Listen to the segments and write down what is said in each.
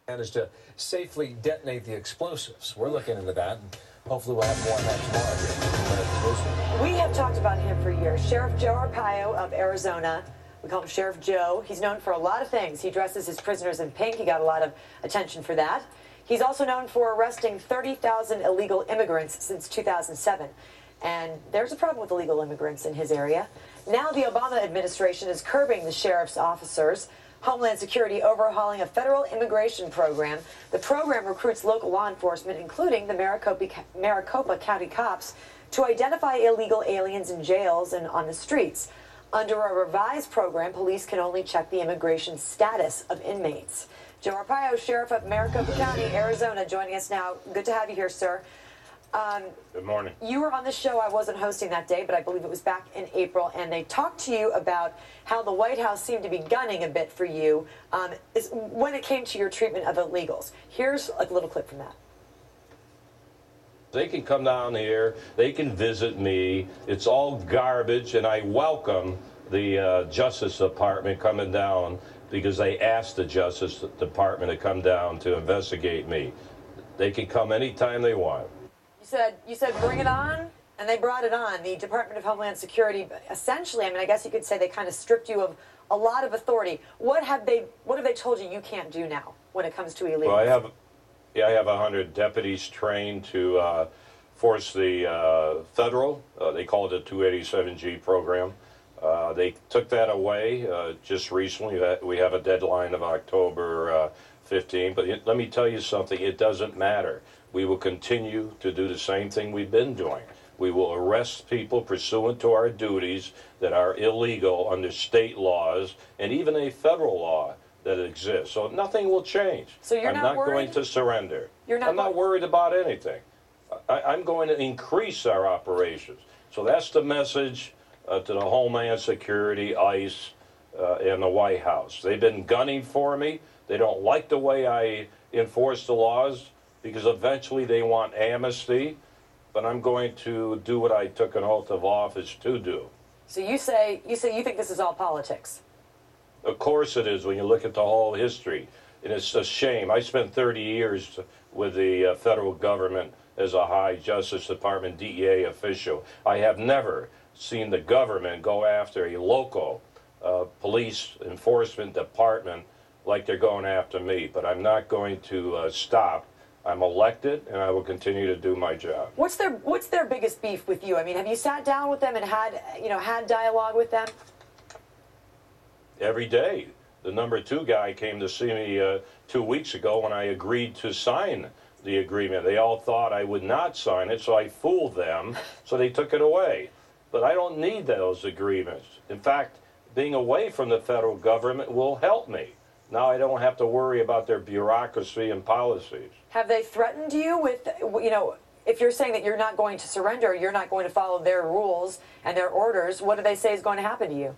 managed to safely detonate the explosives. We're looking into that, and hopefully we'll have more on that tomorrow. We have talked about him for years. Sheriff Joe Arpaio of Arizona. We call him Sheriff Joe. He's known for a lot of things. He dresses his prisoners in pink. He got a lot of attention for that. He's also known for arresting 30,000 illegal immigrants since 2007. And there's a problem with illegal immigrants in his area. Now the Obama administration is curbing the sheriff's officers. Homeland Security overhauling a federal immigration program. The program recruits local law enforcement, including the Maricopa County cops, to identify illegal aliens in jails and on the streets. Under a revised program, police can only check the immigration status of inmates. Joe Arpaio, Sheriff of Maricopa County, Arizona, joining us now. Good to have you here, sir. Good morning. You were on the show. I wasn't hosting that day, but I believe it was back in April, and they talked to you about how the White House seemed to be gunning a bit for you when it came to your treatment of illegals. Here's a little clip from that. They can come down here. They can visit me. It's all garbage, and I welcome the Justice Department coming down because they asked the Justice Department to come down to investigate me. They can come anytime they want. You said bring it on, and they brought it on. The Department of Homeland Security, essentially, I mean, I guess you could say they kind of stripped you of a lot of authority. What have they told you can't do now when it comes to illegals? Well, I have 100 deputies trained to force the federal, they call it the 287G program. They took that away just recently. We have a deadline of October 15, but let me tell you something, it doesn't matter. We will continue to do the same thing we've been doing. We will arrest people pursuant to our duties that are illegal under state laws and even a federal law that exists. So nothing will change. So you're not going to surrender. I'm not worried about anything. I'm going to increase our operations. So that's the message to the Homeland Security, ICE, and the White House. They've been gunning for me. They don't like the way I enforce the laws because eventually they want amnesty, but I'm going to do what I took an oath of office to do. So you say you think this is all politics? Of course it is when you look at the whole history, and it's a shame. I spent 30 years with the federal government as a high Justice Department DEA official. I have never seen the government go after a local police enforcement department like they're going after me, but I'm not going to stop. I'm elected, and I will continue to do my job. What's their biggest beef with you? I mean, have you sat down with them and had dialogue with them? Every day. The #2 guy came to see me 2 weeks ago when I agreed to sign the agreement. They all thought I would not sign it, so I fooled them, so they took it away. But I don't need those agreements. In fact, being away from the federal government will help me. Now I don't have to worry about their bureaucracy and policies. Have they threatened you with, if you're saying that you're not going to surrender, you're not going to follow their rules and their orders, what do they say is going to happen to you?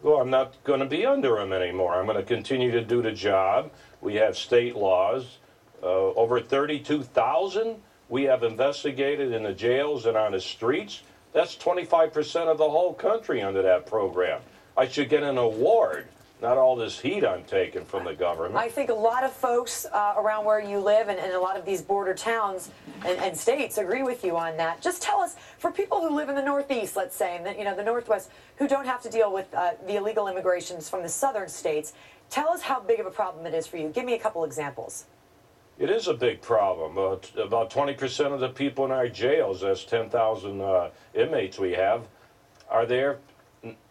Well, I'm not going to be under them anymore. I'm going to continue to do the job. We have state laws. Over 32,000 we have investigated in the jails and on the streets. That's 25% of the whole country under that program. I should get an award. Not all this heat I'm taking from the government. I think a lot of folks around where you live and a lot of these border towns and states agree with you on that. Just tell us, for people who live in the Northeast, let's say, and the Northwest, who don't have to deal with the illegal immigrations from the southern states, tell us how big of a problem it is for you. Give me a couple examples. It is a big problem. About 20% of the people in our jails, that's 10,000 inmates we have, are there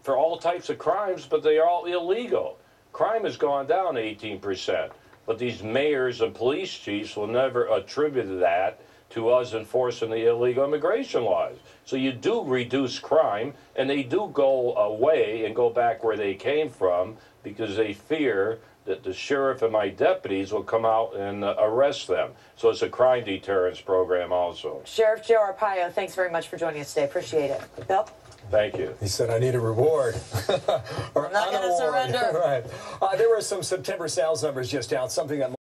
for all types of crimes, but they are all illegal. Crime has gone down 18%, but these mayors and police chiefs will never attribute that to us enforcing the illegal immigration laws. So you do reduce crime, and they do go away and go back where they came from because they fear that the sheriff and my deputies will come out and arrest them. So it's a crime deterrence program also. Sheriff Joe Arpaio, thanks very much for joining us today. Appreciate it. Bill? Thank you. He said, I need a reward. I'm not going to surrender. Right. There were some September sales numbers just out, something that